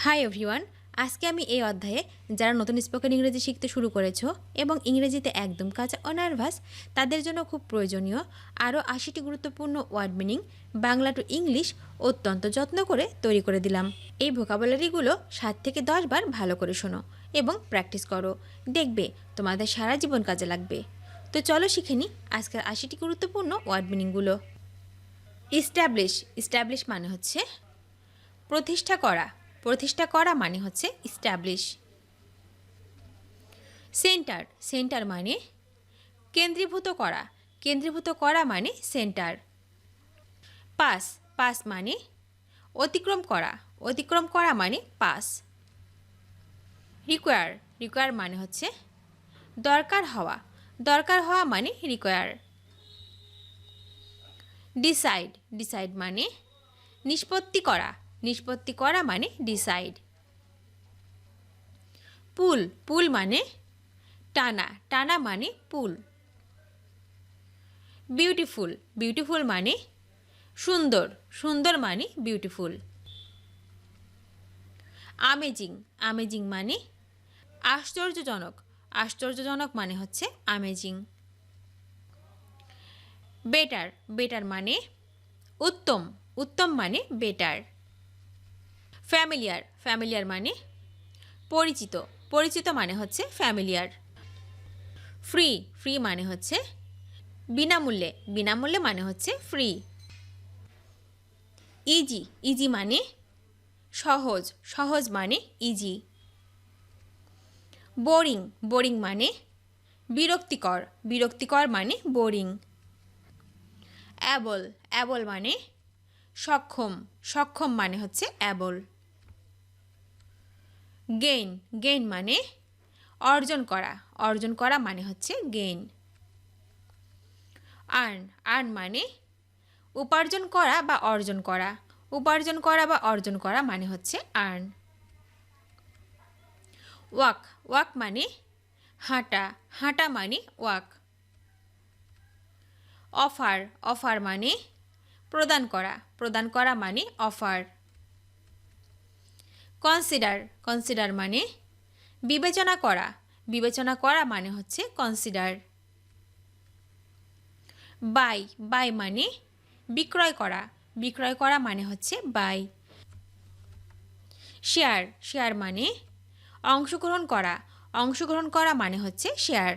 Hi everyone, আজকে আমি এই অধ্যায়ে যারা নতুন স্পোকেন ইংরেজি শিখতে শুরু করেছো এবং ইংরেজিতে একদম কাঁচা ও নার্ভাস তাদের জন্য খুব প্রয়োজনীয় আরও ৮০টি গুরুত্বপূর্ণ word meaning Bangla to English অত্যন্ত যত্ন করে তৈরি করে দিলাম। এই ভোকাবুলারিগুলো ৭ থেকে ১০ বার ভালো করে শোনো এবং প্র্যাকটিস করো, দেখবে তোমাদের সারা জীবন কাজে লাগবে। তো চলো শিখে নিই আজকের ৮০টি গুরুত্বপূর্ণ ওয়ার্ড মিনিংগুলো। ইস্টাবলিশ মানে হচ্ছে প্রতিষ্ঠা করা। প্রতিষ্ঠা করা মানে হচ্ছে ইস্টাবলিশ। সেন্টার মানে কেন্দ্রীভূত করা। কেন্দ্রীভূত করা মানে সেন্টার। পাস মানে অতিক্রম করা। অতিক্রম করা মানে পাস। রিকোয়ার মানে হচ্ছে দরকার হওয়া। দরকার হওয়া মানে রিকোয়ার। ডিসাইড মানে নিষ্পত্তি করা। নিষ্পত্তি করা মানে ডিসাইড। পুল মানে টানা মানে পুল। বিউটিফুল মানে সুন্দর মানে বিউটিফুল। আমেজিং মানে আশ্চর্যজনক মানে হচ্ছে আমেজিং। বেটার মানে উত্তম মানে বেটার। ফ্যামিলিয়ার মানে পরিচিত মানে হচ্ছে ফ্যামিলিয়ার। ফ্রি মানে হচ্ছে বিনামূল্যে মানে হচ্ছে ফ্রি। ইজি মানে সহজ মানে ইজি। বোরিং মানে বিরক্তিকর মানে বোরিং। অ্যাবল মানে সক্ষম মানে হচ্ছে অ্যাবল। গেইন মানে অর্জন করা মানে হচ্ছে গেইন। আর্ন মানে উপার্জন করা বা অর্জন করা মানে হচ্ছে আর্ন। ওয়াক মানে হাঁটা মানে ওয়াক। অফার মানে প্রদান করা মানে অফার। কনসিডার মানে বিবেচনা করা মানে হচ্ছে কনসিডার। বাই মানে বিক্রয় করা মানে হচ্ছে বাই। শেয়ার মানে অংশগ্রহণ করা মানে হচ্ছে শেয়ার।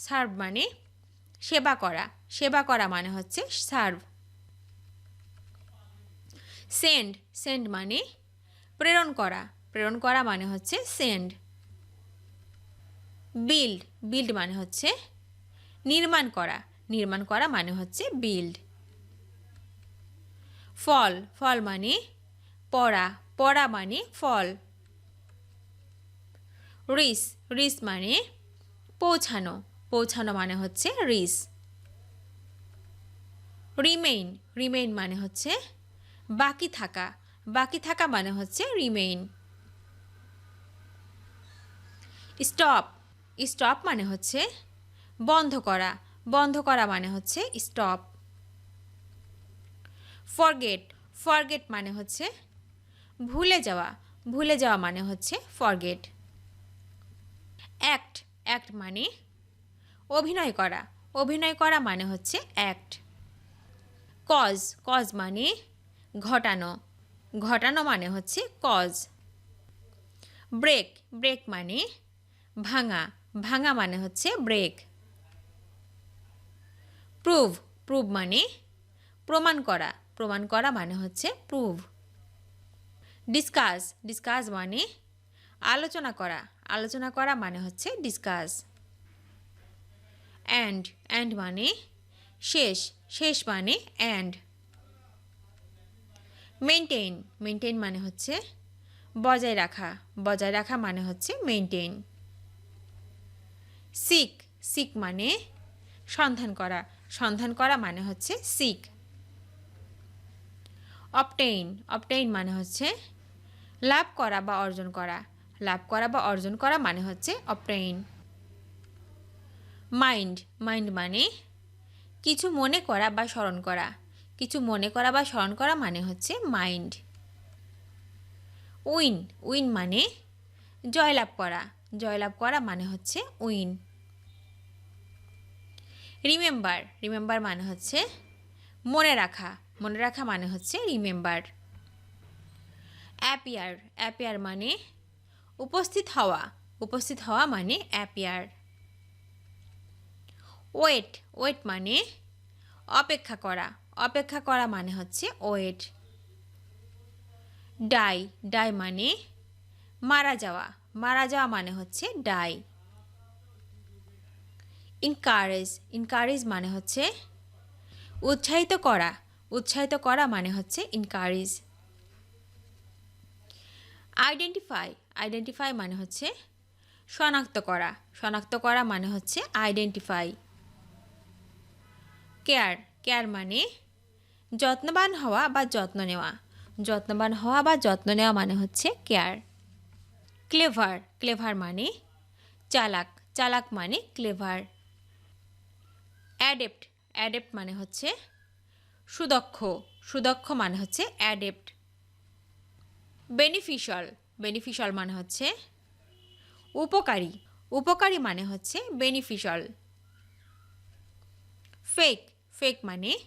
সার্ভ মানে সেবা করা মানে হচ্ছে সার্ভ। সেন্ড মানে প্রেরণ করা মানে হচ্ছে সেন্ড। বিল্ড মানে হচ্ছে নির্মাণ করা মানে হচ্ছে বিল্ড। ফল মানে পড়া মানে ফল। রিস মানে পৌঁছানো মানে হচ্ছে রিস। রিমেইন মানে হচ্ছে বাকি থাকা মানে হচ্ছে রিমেইন। স্টপ মানে হচ্ছে বন্ধ করা মানে হচ্ছে স্টপ। ফরগেট মানে হচ্ছে ভুলে যাওয়া মানে হচ্ছে ফরগেট। অ্যাক্ট মানে অভিনয় করা মানে হচ্ছে অ্যাক্ট। কজ মানে ঘটানো মানে হচ্ছে কজ। ব্রেক মানে ভাঙা মানে হচ্ছে ব্রেক। প্রুভ মানে প্রমাণ করা মানে হচ্ছে প্রুভ। ডিসকাস মানে আলোচনা করা মানে হচ্ছে ডিসকাস। এন্ড মানে শেষ মানে এন্ড। মেইনটেইন মানে হচ্ছে বজায় রাখা মানে হচ্ছে মেইনটেইন। সিক মানে সন্ধান করা মানে হচ্ছে সিক। অবটেইন মানে হচ্ছে লাভ করা বা অর্জন করা মানে হচ্ছে অবটেইন। মাইন্ড মানে কিছু মনে করা বা স্মরণ করা, কিছু মনে করা বা স্মরণ করা মানে হচ্ছে মাইন্ড। উইন, উইন মানে জয়লাভ করা, জয়লাভ করা মানে হচ্ছে উইন। রিমেম্বার, রিমেম্বার মানে হচ্ছে মনে রাখা, মনে রাখা মানে হচ্ছে রিমেম্বার। অ্যাপিয়ার, অ্যাপিয়ার মানে উপস্থিত হওয়া, উপস্থিত হওয়া মানে অ্যাপিয়ার। ওয়েট, ওয়েট মানে অপেক্ষা করা, অপেক্ষা করা মানে হচ্ছে ওয়েট। ডাই, ডাই মানে মারা যাওয়া, মারা যাওয়া মানে হচ্ছে ডাই। ইনকারেজ, ইনকারেজ মানে হচ্ছে উৎসাহিত করা, উৎসাহিত করা মানে হচ্ছে ইনকারেজ। আইডেন্টিফাই, আইডেন্টিফাই মানে হচ্ছে শনাক্ত করা, শনাক্ত করা মানে হচ্ছে আইডেন্টিফাই। কেয়ার, কেয়ার মানে যত্নবান হওয়া বা যত্ন নেওয়া, যত্নবান হওয়া বা যত্ন নেওয়া মানে হচ্ছে কেয়ার। ক্লেভার, ক্লেভার মানে চালাক, চালাক মানে ক্লেভার। অ্যাডেপ্ট, অ্যাডেপ্ট মানে হচ্ছে সুদক্ষ, সুদক্ষ মানে হচ্ছে অ্যাডেপ্ট। বেনিফিশিয়াল, বেনিফিশিয়াল মানে হচ্ছে উপকারী, উপকারী মানে হচ্ছে বেনিফিশিয়াল। ফেক, ফেক মানে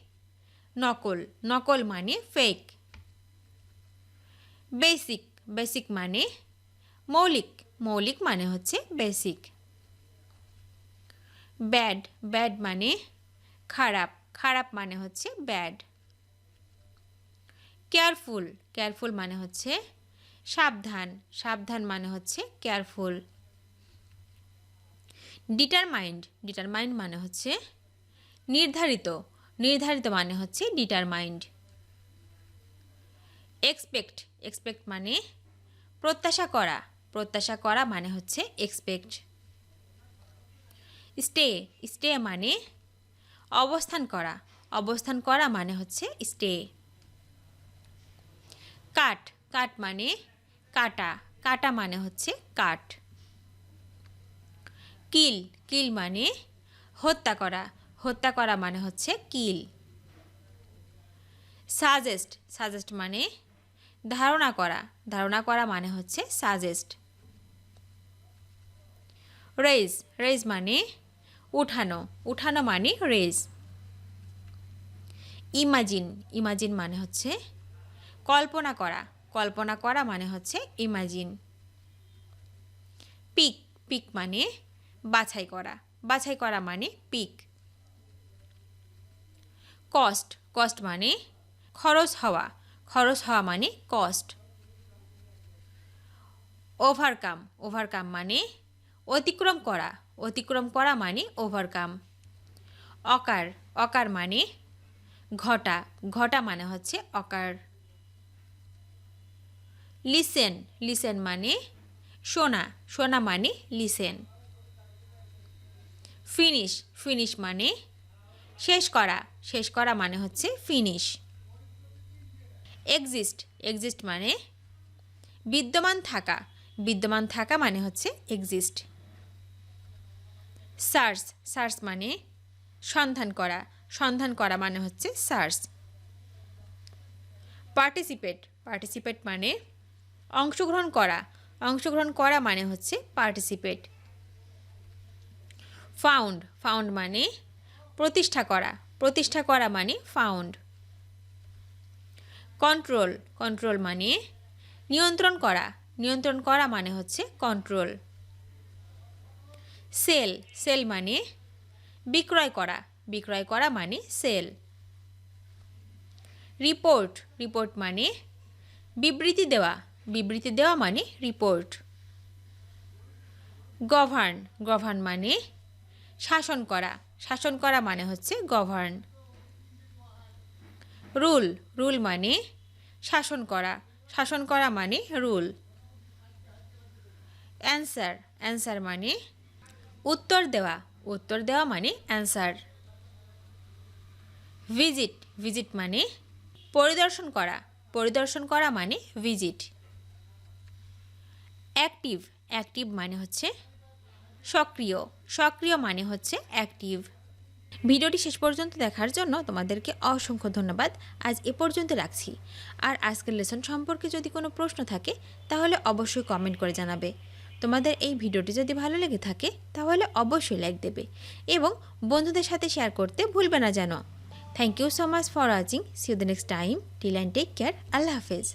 নকল, নকল মানে ফেক। বেসিক, বেসিক মানে মৌলিক, মৌলিক মানে হচ্ছে বেসিক। ব্যাড, ব্যাড মানে খারাপ, খারাপ মানে হচ্ছে ব্যাড। কেয়ারফুল, কেয়ারফুল মানে হচ্ছে সাবধান, সাবধান মানে হচ্ছে কেয়ারফুল। ডিটারমাইন্ড, ডিটারমাইন্ড মানে হচ্ছে নির্ধারিত, নির্ধারিত মানে হচ্ছে ডিটারমাইন্ড। এক্সপেক্ট, এক্সপেক্ট মানে প্রত্যাশা করা, প্রত্যাশা করা মানে হচ্ছে এক্সপেক্ট। স্টে, স্টে মানে অবস্থান করা, অবস্থান করা মানে হচ্ছে স্টে। কাট, কাট মানে কাটা, কাটা মানে হচ্ছে কাট। কিল, কিল মানে হত্যা করা, হত্যা করা মানে হচ্ছে কিল। সাজেস্ট, সাজেস্ট মানে ধারণা করা, ধারণা করা মানে হচ্ছে সাজেস্ট। রেজ, রেজ মানে উঠানো, উঠানো মানে রেজ। ইমাজিন, ইমাজিন মানে হচ্ছে কল্পনা করা, কল্পনা করা মানে হচ্ছে ইমাজিন। পিক, পিক মানে বাছাই করা, বাছাই করা মানে পিক। কস্ট, কস্ট মানে খরচ হওয়া, খরচ হওয়া মানে কস্ট। ওভারকাম, ওভারকাম মানে অতিক্রম করা, অতিক্রম করা মানে ওভারকাম। অকার, অকার মানে ঘটা, ঘটা মানে হচ্ছে অকার। লিসেন, লিসেন মানে শোনা, শোনা মানে লিসেন। ফিনিশ, ফিনিশ মানে শেষ করা, শেষ করা মানে হচ্ছে ফিনিশ। এক্সিস্ট, এক্সিস্ট মানে বিদ্যমান থাকা, বিদ্যমান থাকা মানে হচ্ছে এক্সিস্ট। সার্চ, সার্চ মানে সন্ধান করা, সন্ধান করা মানে হচ্ছে সার্চ। পার্টিসিপেট, পার্টিসিপেট মানে অংশগ্রহণ করা, অংশগ্রহণ করা মানে হচ্ছে পার্টিসিপেট। ফাউন্ড, ফাউন্ড মানে প্রতিষ্ঠা করা, প্রতিষ্ঠা করা মানে ফাউন্ড। কন্ট্রোল, কন্ট্রোল মানে নিয়ন্ত্রণ করা, নিয়ন্ত্রণ করা মানে হচ্ছে কন্ট্রোল। সেল, সেল মানে বিক্রয় করা, বিক্রয় করা মানে সেল। রিপোর্ট, রিপোর্ট মানে বিবৃতি দেওয়া, বিবৃতি দেওয়া মানে রিপোর্ট। গভর্ন, গভর্ন মানে শাসন করা, শাসন করা মানে হচ্ছে গভর্ন। রুল, রুল মানে শাসন করা, শাসন করা মানে রুল। অ্যান্সার, অ্যান্সার মানে উত্তর দেওয়া, উত্তর দেওয়া মানে অ্যান্সার। ভিজিট, ভিজিট মানে পরিদর্শন করা, পরিদর্শন করা মানে ভিজিট। অ্যাক্টিভ, অ্যাক্টিভ মানে হচ্ছে সক্রিয়, সক্রিয় মানে হচ্ছে অ্যাক্টিভ। ভিডিওটি শেষ পর্যন্ত দেখার জন্য তোমাদেরকে অসংখ্য ধন্যবাদ। আজ এ পর্যন্ত রাখছি। আর আজকের লেসন সম্পর্কে যদি কোনো প্রশ্ন থাকে তাহলে অবশ্যই কমেন্ট করে জানাবে। তোমাদের এই ভিডিওটি যদি ভালো লেগে থাকে তাহলে অবশ্যই লাইক দেবে এবং বন্ধুদের সাথে শেয়ার করতে ভুলবে না যেন। Thank you so much for watching. See you the next time. Till and take care. Allah হাফেজ।